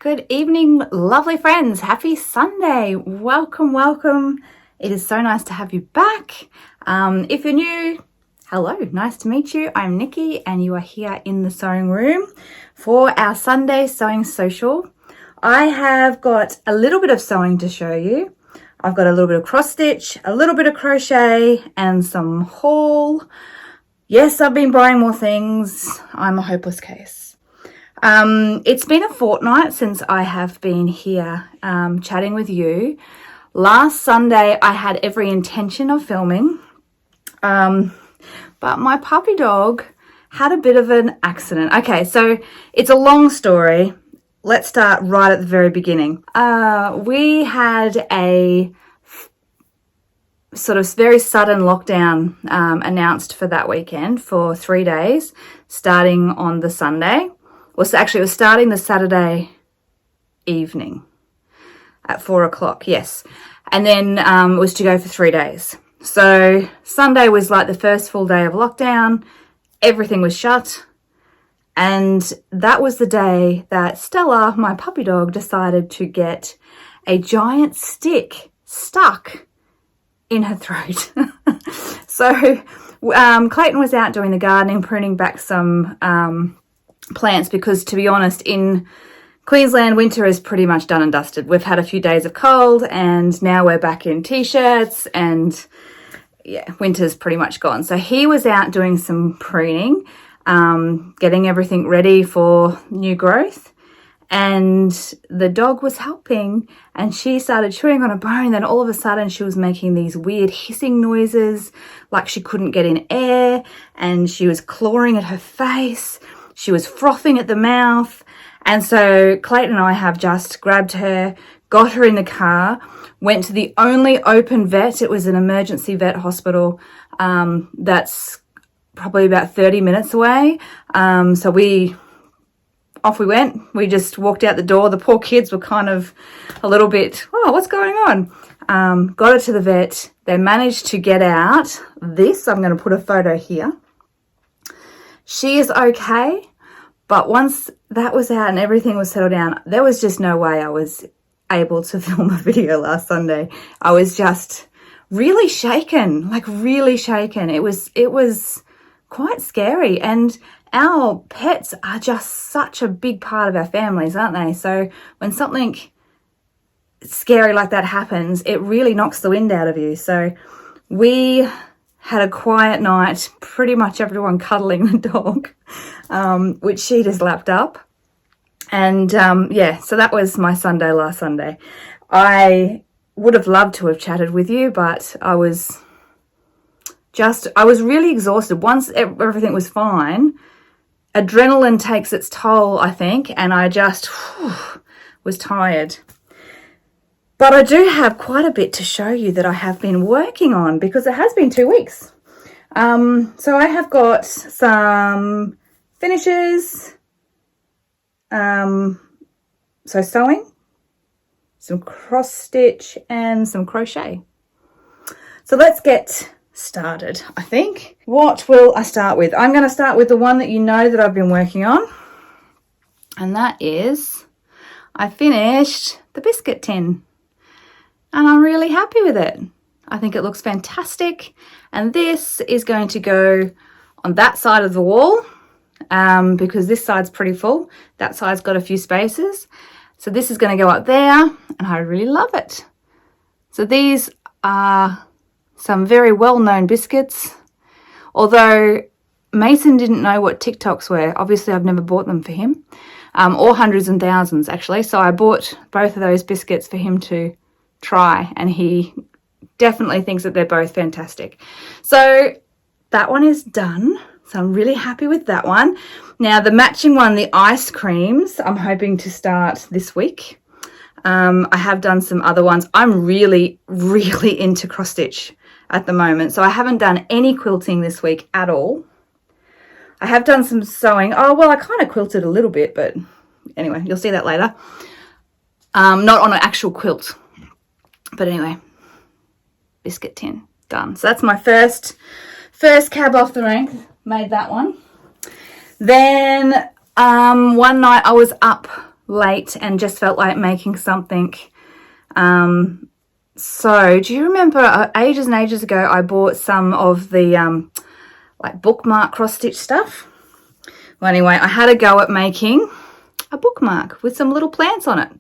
Good evening, lovely friends. Happy Sunday. Welcome, welcome. It is so nice to have you back. If you're new, hello, nice to meet you. I'm Nikki and you are here in the sewing room for our Sunday sewing social. I have got a little bit of sewing to show you. I've got a little bit of cross stitch, a little bit of crochet and some haul. Yes, I've been buying more things. I'm a hopeless case. It's been a fortnight since I have been here chatting with you. Last Sunday I had every intention of filming, but my puppy dog had a bit of an accident. Okay, so it's a long story. Let's start right at the very beginning. We had a sort of very sudden lockdown announced for that weekend for 3 days, starting on the Sunday. Well, actually, it was starting the Saturday evening at 4 o'clock, yes. And then it was to go for 3 days. So Sunday was like the first full day of lockdown. Everything was shut. And that was the day that Stella, my puppy dog, decided to get a giant stick stuck in her throat. So Clayton was out doing the gardening, pruning back some plants because, to be honest, in Queensland, winter is pretty much done and dusted. We've had a few days of cold and now we're back in t-shirts and yeah, winter's pretty much gone. So he was out doing some pruning, getting everything ready for new growth, and the dog was helping and she started chewing on a bone. Then all of a sudden she was making these weird hissing noises like she couldn't get in air, and she was clawing at her face. She was frothing at the mouth. And so Clayton and I have just grabbed her, got her in the car, went to the only open vet. It was an emergency vet hospital that's probably about 30 minutes away. So off we went. We just walked out the door. The poor kids were kind of a little bit, oh, what's going on? Got her to the vet. They managed to get out this. I'm going to put a photo here. She is okay. But once that was out and everything was settled down, there was just no way I was able to film a video last Sunday. I was just really shaken, like really shaken. It was quite scary. And our pets are just such a big part of our families, aren't they? So when something scary like that happens, it really knocks the wind out of you. So we had a quiet night, pretty much everyone cuddling the dog, which she just lapped up. And yeah, so that was my Sunday last Sunday. I would have loved to have chatted with you, but I was really exhausted. Once everything was fine, adrenaline takes its toll, I think, and I just was tired. But I do have quite a bit to show you that I have been working on because it has been 2 weeks. So I have got some finishes, so sewing, some cross stitch and some crochet. So let's get started, I think. What will I start with? I'm going to start with the one that you know that I've been working on. And that is, I finished the biscuit tin. And I'm really happy with it. I think it looks fantastic. And this is going to go on that side of the wall because this side's pretty full. That side's got a few spaces. So this is going to go up there and I really love it. So these are some very well-known biscuits. Although Mason didn't know what TikToks were. Obviously, I've never bought them for him. Or hundreds and thousands, actually. So I bought both of those biscuits for him to try, and he definitely thinks that they're both fantastic. So that one is done. So I'm really happy with that one. Now the matching one, the ice creams, I'm hoping to start this week. I have done some other ones. I'm really, really into cross stitch at the moment. So I haven't done any quilting this week at all. I have done some sewing. Oh, well, I kind of quilted a little bit, but anyway, you'll see that later. Not on an actual quilt. But anyway, biscuit tin, done. So that's my first cab off the rank. Made that one. Then one night I was up late and just felt like making something. So do you remember ages and ages ago I bought some of the like bookmark cross stitch stuff? Well, anyway, I had a go at making a bookmark with some little plants on it,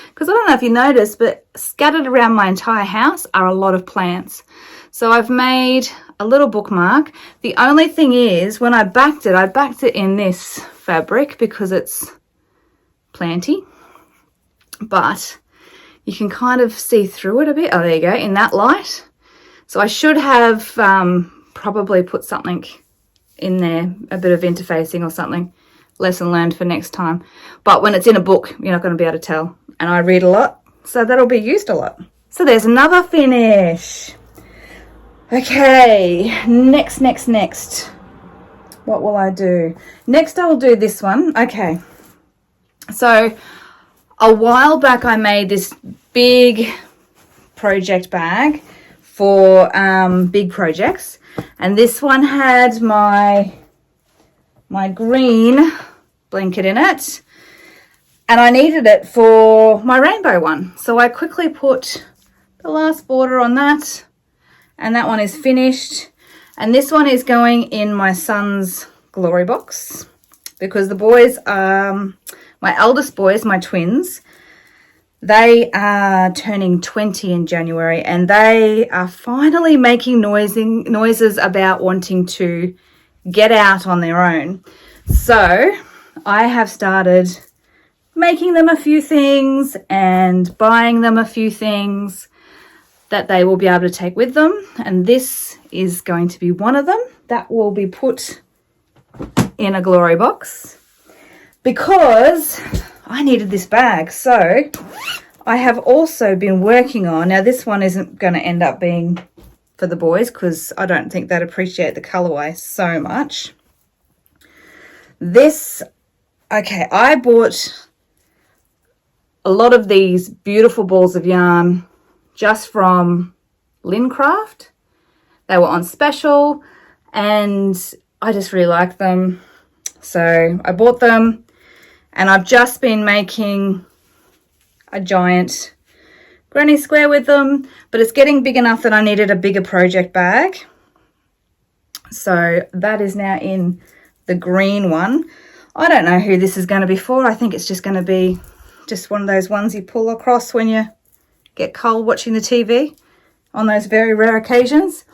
because I don't know if you noticed, but scattered around my entire house are a lot of plants. So I've made a little bookmark. The only thing is, when I backed it in this fabric because it's planty, but you can kind of see through it a bit. Oh, there you go, in that light. So I should have probably put something in there, a bit of interfacing or something. Lesson learned for next time. But when it's in a book, you're not going to be able to tell. And I read a lot, so that'll be used a lot. So there's another finish. Okay, next. What will I do? Next I will do this one. Okay, so a while back I made this big project bag for big projects, and this one had my green blanket in it, and I needed it for my rainbow one, so I quickly put the last border on that, and that one is finished. And this one is going in my son's glory box, because the boys, my eldest boys, my twins, they are turning 20 in January, and they are finally making noises about wanting to get out on their own. So I have started making them a few things and buying them a few things that they will be able to take with them, and this is going to be one of them that will be put in a glory box, because I needed this bag. So I have also been working on, now this one isn't going to end up being for the boys because I don't think they'd appreciate the colorway so much. This, okay, I bought a lot of these beautiful balls of yarn just from Lincraft. They were on special and I just really liked them. So I bought them, and I've just been making a giant granny square with them, but it's getting big enough that I needed a bigger project bag. So that is now in the green one. I don't know who this is going to be for. I think it's just going to be just one of those ones you pull across when you get cold watching the TV on those very rare occasions.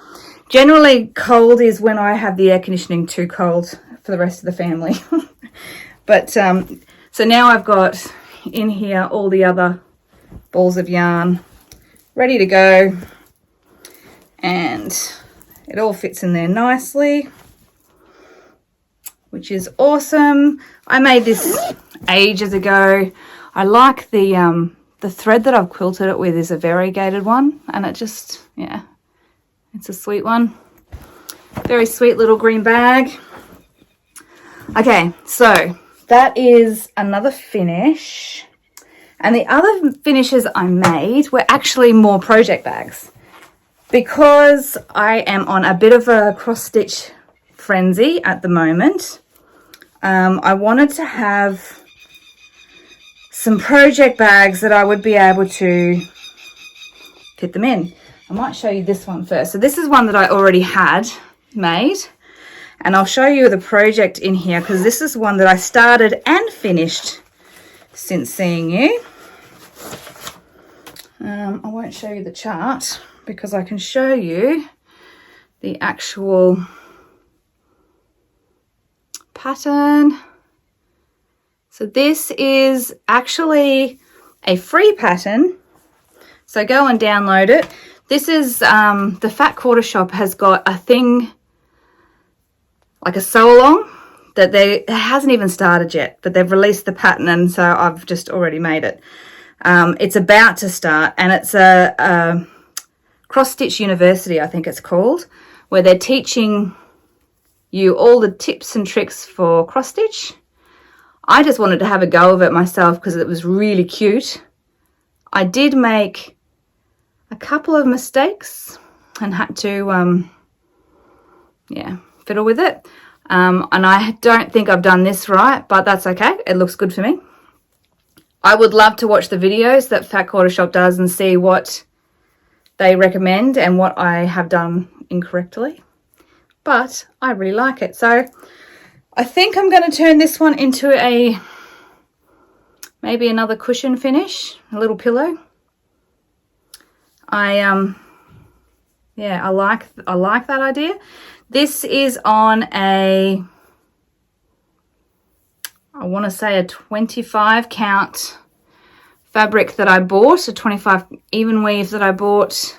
Generally, cold is when I have the air conditioning too cold for the rest of the family. But so now I've got in here all the other balls of yarn ready to go, and it all fits in there nicely, which is awesome. I made this ages ago. I like the thread that I've quilted it with is a variegated one, and it just, yeah, it's a sweet one. Very sweet little green bag. Okay, so that is another finish. And the other finishes I made were actually more project bags, because I am on a bit of a cross-stitch frenzy at the moment. I wanted to have some project bags that I would be able to fit them in. I might show you this one first. So this is one that I already had made, and I'll show you the project in here because this is one that I started and finished since seeing you. I won't show you the chart because I can show you the actual pattern. So this is actually a free pattern, so go and download it. This is the Fat Quarter Shop has got a thing like a sew along that it hasn't even started yet, but they've released the pattern, and so I've just already made it. It's about to start, and it's a Cross Stitch University, I think it's called, where they're teaching you all the tips and tricks for cross stitch. I just wanted to have a go of it myself because it was really cute. I did make a couple of mistakes and had to fiddle with it, and I don't think I've done this right, but that's okay. It looks good for me. I would love to watch the videos that Fat Quarter Shop does and see what they recommend and what I have done incorrectly. But I really like it. So I think I'm going to turn this one into maybe another cushion finish, a little pillow. I like that idea. This is on I want to say a 25 count fabric that I bought, a 25 even weave that I bought.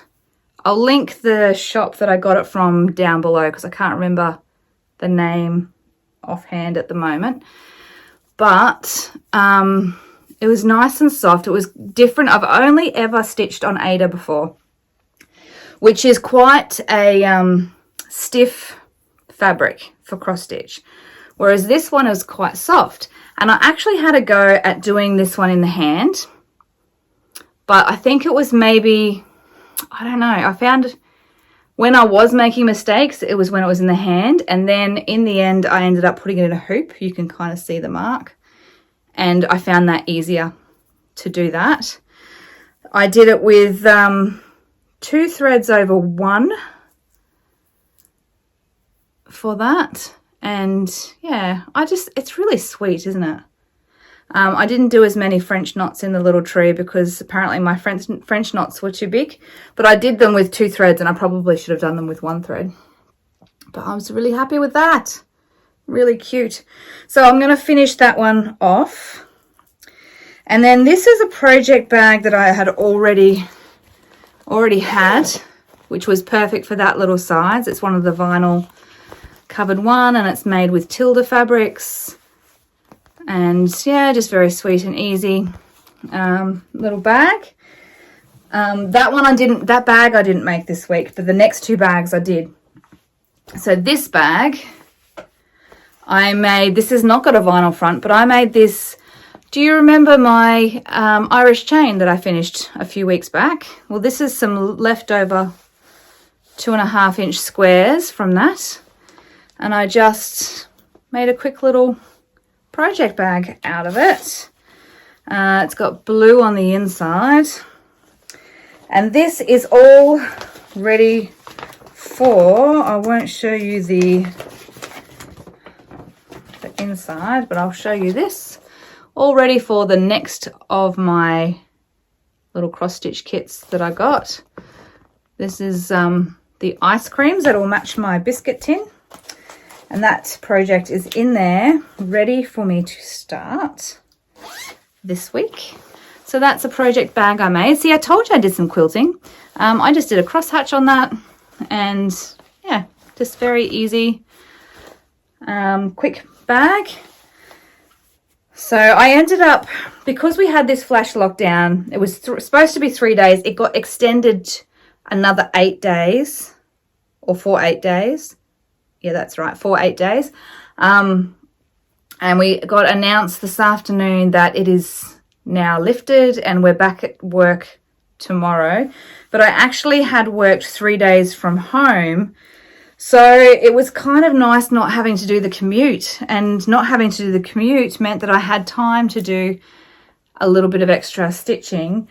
I'll link the shop that I got it from down below because I can't remember the name offhand at the moment. But it was nice and soft. It was different. I've only ever stitched on Aida before, which is quite a stiff fabric for cross stitch, whereas this one is quite soft. And I actually had a go at doing this one in the hand, but I think it was maybe, I don't know, I found when I was making mistakes, it was when it was in the hand, and then in the end I ended up putting it in a hoop. You can kind of see the mark, and I found that easier to do that. I did it with 2 threads over 1 for that, and yeah, it's really sweet, isn't it? I didn't do as many French knots in the little tree because apparently my French knots were too big, but I did them with 2 threads and I probably should have done them with 1 thread. But I was really happy with that. Really cute. So I'm going to finish that one off. And then this is a project bag that I had already had, which was perfect for that little size. It's one of the vinyl covered one, and it's made with Tilda fabrics. And yeah, just very sweet and easy little bag. That bag I didn't make this week, but the next 2 bags I did. So this bag I made, this has not got a vinyl front, but I made this. Do you remember my Irish chain that I finished a few weeks back? Well, this is some leftover 2.5 inch squares from that, and I just made a quick little project bag out of it. It's got blue on the inside, and this is all ready for, I won't show you the inside, but I'll show you this, all ready for the next of my little cross stitch kits that I got. This is the ice creams that will match my biscuit tin. And that project is in there, ready for me to start this week. So that's a project bag I made. See, I told you I did some quilting. I just did a crosshatch on that. And yeah, just very easy, quick bag. So I ended up, because we had this flash lockdown, it was supposed to be 3 days. It got extended another 8 days, or for 8 days. Yeah, that's right, for 8 days. And we got announced this afternoon that it is now lifted and we're back at work tomorrow. But I actually had worked 3 days from home, so it was kind of nice not having to do the commute. And not having to do the commute meant that I had time to do a little bit of extra stitching,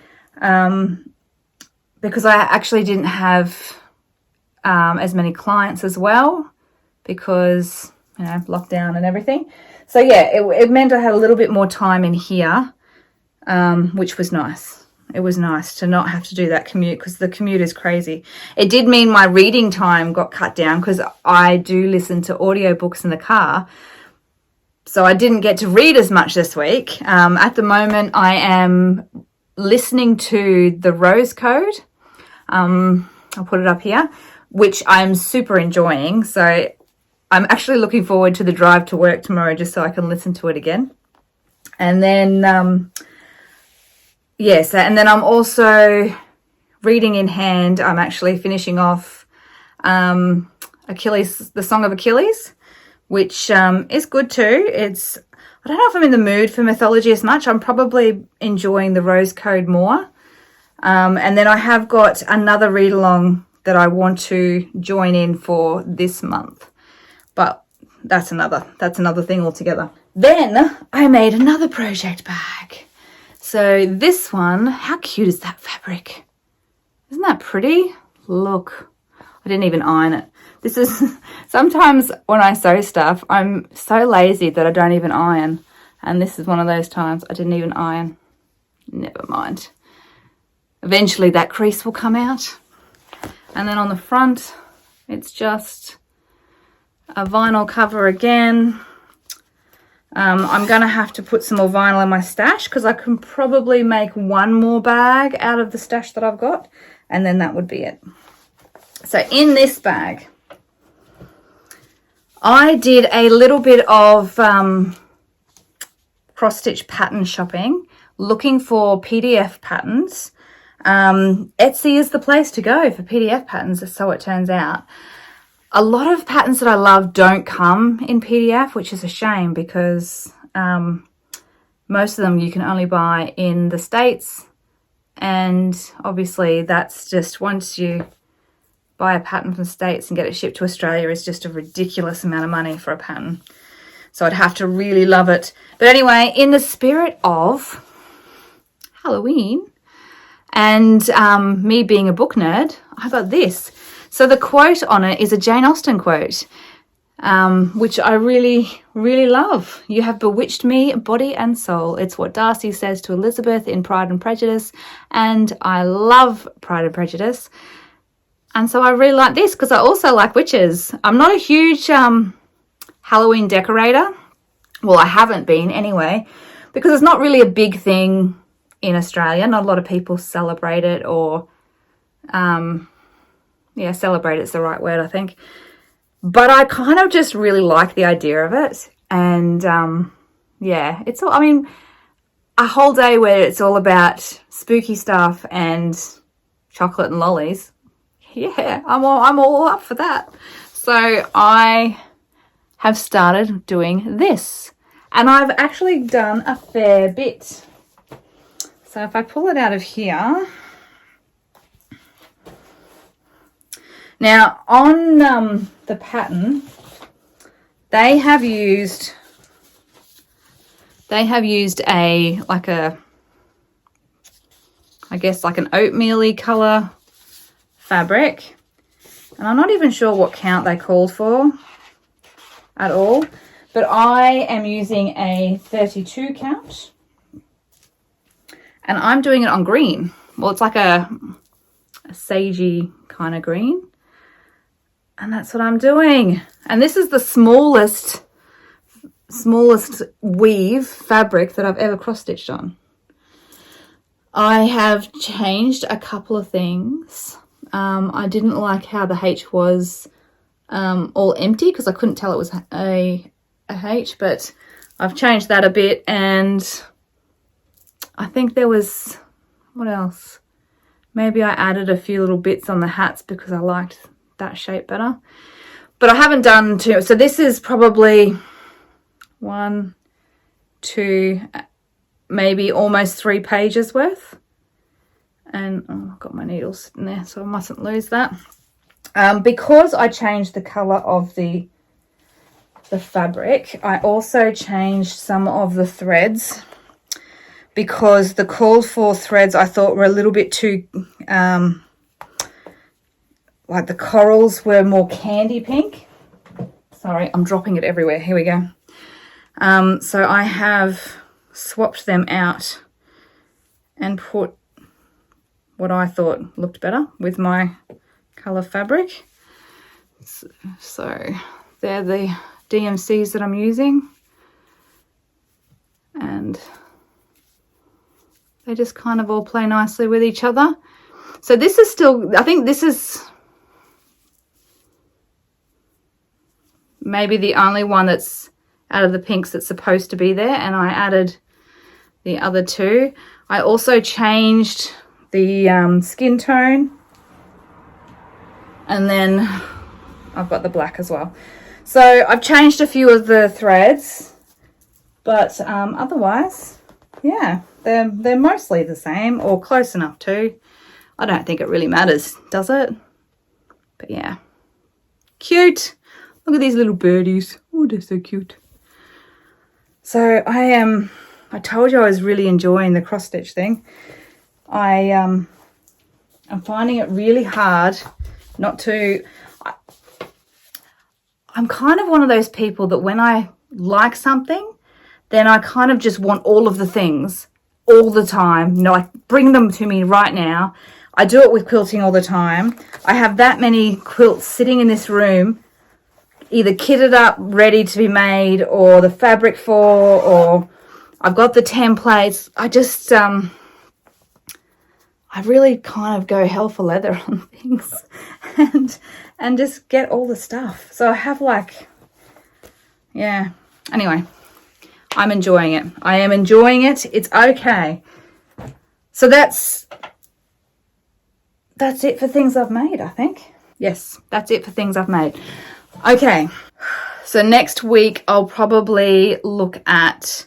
because I actually didn't have as many clients as well, because, you know, lockdown and everything. So yeah, it meant I had a little bit more time in here, which was nice. It was nice to not have to do that commute, because the commute is crazy. It did mean my reading time got cut down, because I do listen to audiobooks in the car. So I didn't get to read as much this week. At the moment, I am listening to The Rose Code. I'll put it up here, which I'm super enjoying. So I'm actually looking forward to the drive to work tomorrow, just so I can listen to it again. And then, yes, and then I'm also reading in hand. I'm actually finishing off Achilles, the Song of Achilles, which is good too. I don't know if I'm in the mood for mythology as much. I'm probably enjoying the Rose Code more. And then I have got another read along that I want to join in for this month. But that's another thing altogether. Then I made another project bag. So this one, how cute is that fabric? Isn't that pretty? Look, I didn't even iron it. This is, sometimes when I sew stuff, I'm so lazy that I don't even iron. And this is one of those times I didn't even iron. Never mind. Eventually that crease will come out. And then on the front, it's just a vinyl cover again. I'm going to have to put some more vinyl in my stash because I can probably make one more bag out of the stash that I've got. And then that would be it. So in this bag, I did a little bit of cross-stitch pattern shopping, looking for PDF patterns. Etsy is the place to go for PDF patterns, so it turns out. A lot of patterns that I love don't come in PDF, which is a shame because most of them you can only buy in the States. And obviously that's just, once you buy a pattern from the States and get it shipped to Australia, is just a ridiculous amount of money for a pattern. So I'd have to really love it. But anyway, in the spirit of Halloween and me being a book nerd, I got this. So the quote on it is a Jane Austen quote, which I really, really love. You have bewitched me, body and soul. It's what Darcy says to Elizabeth in Pride and Prejudice. And I love Pride and Prejudice. And so I really like this because I also like witches. I'm not a huge Halloween decorator. Well, I haven't been anyway, because it's not really a big thing in Australia. Not a lot of people celebrate it, or yeah, celebrate it's the right word, I think. But I kind of just really like the idea of it. And yeah, it's all, I mean, a whole day where it's all about spooky stuff and chocolate and lollies. Yeah, I'm all up for that. So I have started doing this, and I've actually done a fair bit. So if I pull it out of here, now on the pattern, they have used a, like a, I guess like an oatmeal-y colour fabric, and I'm not even sure what count they called for at all, but I am using a 32 count, and I'm doing it on green. Well, it's like a sagey kind of green, and that's what I'm doing. And this is the smallest weave fabric that I've ever cross-stitched on. I have changed a couple of things. I didn't like how the H was all empty because I couldn't tell it was a H, but I've changed that a bit. And I think there was, what else? Maybe I added a few little bits on the hats because I liked that shape better. But I haven't done too, so this is probably 1, 2, maybe almost 3 pages worth. And oh, I've got my needles sitting there, so I mustn't lose that. Because I changed the colour of the fabric, I also changed some of the threads, because the called for threads I thought were a little bit too, like the corals were more candy pink. Sorry, I'm dropping it everywhere. Here we go. So I have swapped them out and put what I thought looked better with my colour fabric. So they're the DMCs that I'm using, and they just kind of all play nicely with each other. So this is still, I think this is maybe the only one that's out of the pinks that's supposed to be there, and I added the other 2. I also changed the skin tone, and then I've got the black as well. So I've changed a few of the threads, but otherwise, yeah, they're mostly the same, or close enough to. I don't think it really matters, does it? But yeah, cute. Look at these little birdies. Oh, they're so cute. So I am I told you I was really enjoying the cross stitch thing. I'm finding it really hard not to. I'm kind of one of those people that when I like something, then I kind of just want all of the things all the time. You know, like bring them to me right now. I do it with quilting all the time. I have that many quilts sitting in this room, either kitted up, ready to be made, or the fabric for, or I've got the templates. I just, I really kind of go hell for leather on things and just get all the stuff. So I have like, yeah. Anyway, I'm enjoying it. I am enjoying it. It's okay. So that's it for things I've made, I think. Yes, that's it for things I've made. Okay. So next week I'll probably look at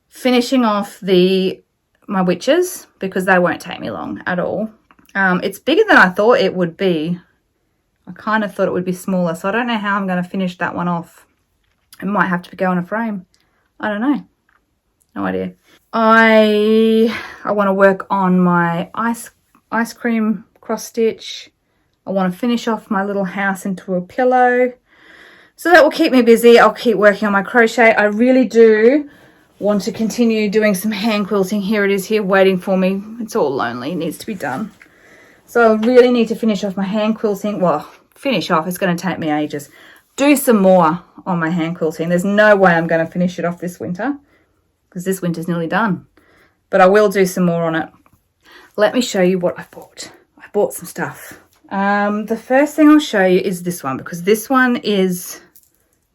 finishing off my witches, because they won't take me long at all. It's bigger than I thought it would be. I kind of thought it would be smaller, so I don't know how I'm going to finish that one off. It might have to go on a frame. I don't know. No idea. I want to work on my ice cream cross stitch. I want to finish off my little house into a pillow. So that will keep me busy. I'll keep working on my crochet. I really do want to continue doing some hand quilting. Here it is here waiting for me. It's all lonely. It needs to be done. So I really need to finish off my hand quilting. Well, finish off. It's going to take me ages. Do some more on my hand quilting. There's no way I'm going to finish it off this winter, because this winter's nearly done. But I will do some more on it. Let me show you what I bought. I bought some stuff. The first thing I'll show you is this one, because this one is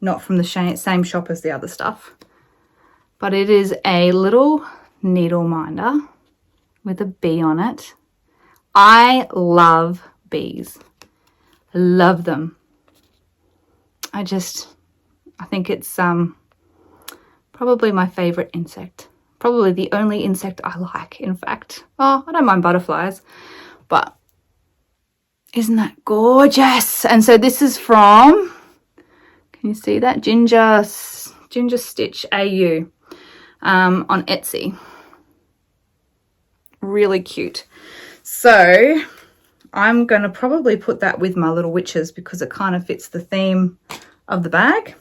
not from the same shop as the other stuff. But it is a little needle minder with a bee on it. I love bees. Love them. I think it's probably my favorite insect. Probably the only insect I like, in fact. Oh, I don't mind butterflies, but isn't that gorgeous? And so this is from, can you see that? Ginger Stitch AU on Etsy. Really cute. So I'm going to probably put that with my little witches, because it kind of fits the theme of the bag.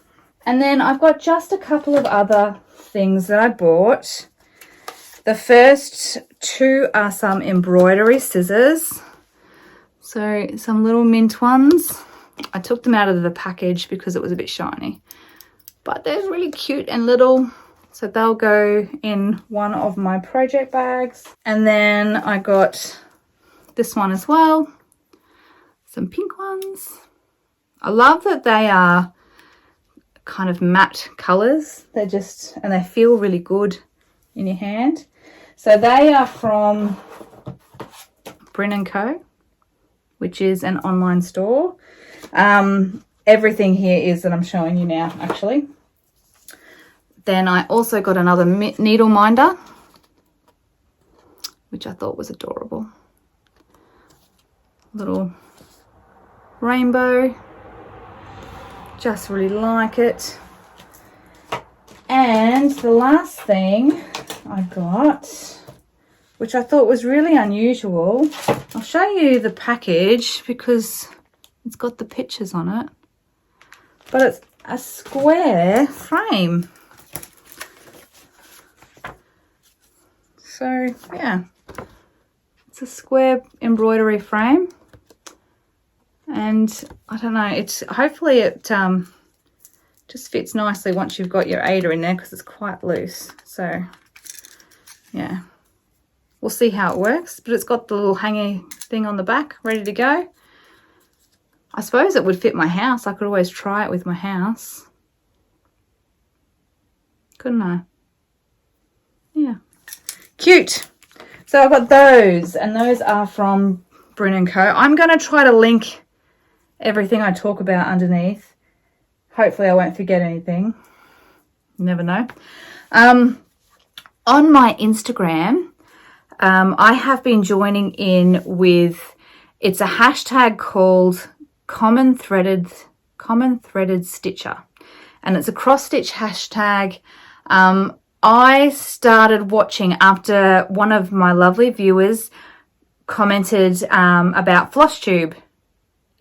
And then I've got just a couple of other things that I bought. The first two are some embroidery scissors. So some little mint ones. I took them out of the package because it was a bit shiny. But they're really cute and little. So they'll go in one of my project bags. And then I got this one as well. Some pink ones. I love that they are kind of matte colours. They're just, and they feel really good in your hand. So they are from Bryn & Co, which is an online store. Everything here is that I'm showing you now, actually. Then I also got another needle minder, which I thought was adorable. Little rainbow. Just really like it. And the last thing I got, which I thought was really unusual. I'll show you the package because it's got the pictures on it. But it's a square frame. So, yeah. It's a square embroidery frame. And I don't know, hopefully it just fits nicely once you've got your Ada in there, because it's quite loose. So, yeah. We'll see how it works. But it's got the little hanging thing on the back, ready to go. I suppose it would fit my house. I could always try it with my house. Couldn't I? Yeah. Cute. So I've got those, and those are from Bryn & Co. I'm going to try to link everything I talk about underneath. Hopefully I won't forget anything. You never know. On my Instagram, I have been joining in with, it's a hashtag called commonthreadedstitcher, and it's a cross stitch hashtag. I started watching after one of my lovely viewers commented about Flosstube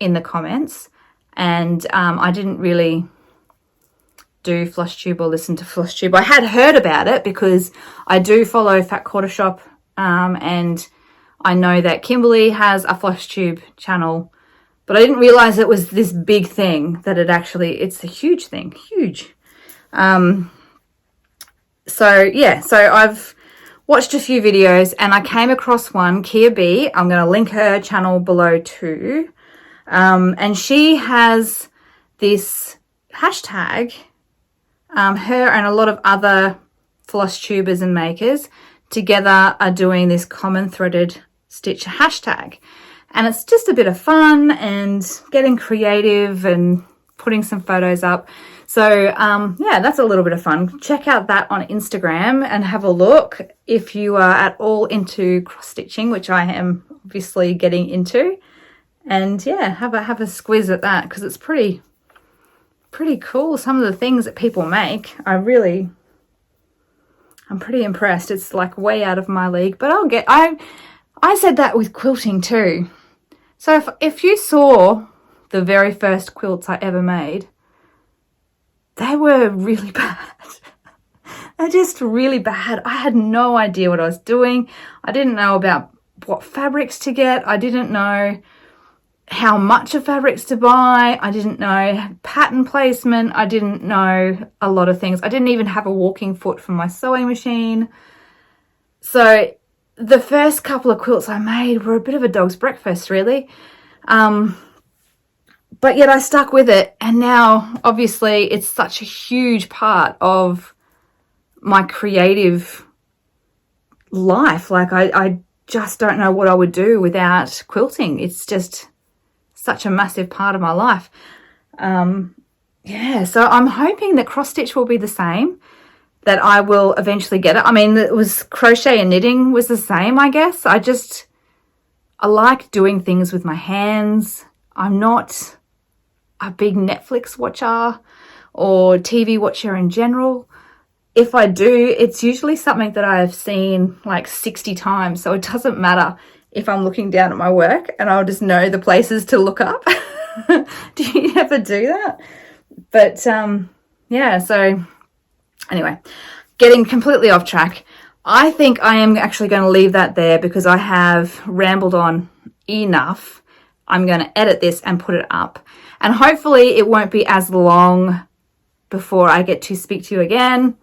in the comments, and I didn't really do Flosstube or listen to Flosstube. I had heard about it because I do follow Fat Quarter Shop, and I know that Kimberly has a Flosstube channel, but I didn't realize it was this big thing, that it's a huge thing, huge. So I've watched a few videos and I came across one, Kia B. I'm going to link her channel below too. And she has this hashtag, her and a lot of other floss tubers and makers together are doing this common threaded stitcher hashtag. And it's just a bit of fun and getting creative and putting some photos up. So yeah, that's a little bit of fun. Check out that on Instagram and have a look if you are at all into cross stitching, which I am obviously getting into. And yeah, have a squiz at that, because it's pretty cool. Some of the things that people make, I'm pretty impressed. It's like way out of my league, but I said that with quilting too. So if you saw the very first quilts I ever made, they were really bad. They're just really bad. I had no idea what I was doing. I didn't know about what fabrics to get. I didn't know how much of fabrics to buy. I didn't know pattern placement. I didn't know a lot of things. I didn't even have a walking foot for my sewing machine. So the first couple of quilts I made were a bit of a dog's breakfast, really. But yet I stuck with it, and now obviously it's such a huge part of my creative life. Like I just don't know what I would do without quilting. It's just such a massive part of my life. Yeah, so I'm hoping that cross stitch will be the same, that I will eventually get it. I mean, it was crochet and knitting was the same, I guess. I like doing things with my hands. I'm not a big Netflix watcher or TV watcher in general. If I do, it's usually something that I've seen like 60 times. So it doesn't matter if I'm looking down at my work, and I'll just know the places to look up. Do you ever do that? But yeah, so anyway, getting completely off track. I think I am actually going to leave that there because I have rambled on enough. I'm going to edit this and put it up. And hopefully it won't be as long before I get to speak to you again.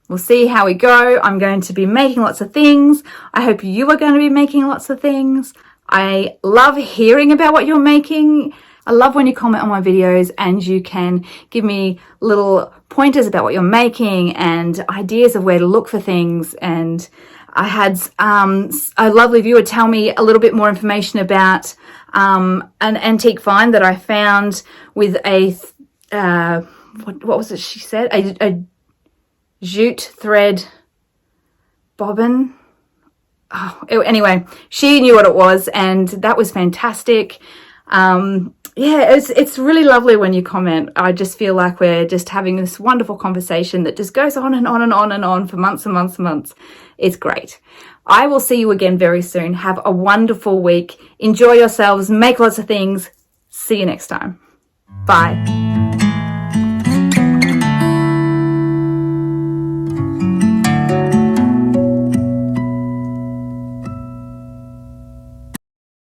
We'll see how we go. I'm going to be making lots of things. I hope you are going to be making lots of things. I love hearing about what you're making. I love when you comment on my videos and you can give me little pointers about what you're making and ideas of where to look for things. And I had a lovely viewer tell me a little bit more information about an antique find that I found with a, what was it she said? A jute thread bobbin. Oh, anyway, she knew what it was, and that was fantastic. Yeah, it's really lovely when you comment. I just feel like we're just having this wonderful conversation that just goes on and on and on and on for months and months and months. It's great. I will see you again very soon. Have a wonderful week. Enjoy yourselves. Make lots of things. See you next time. Bye.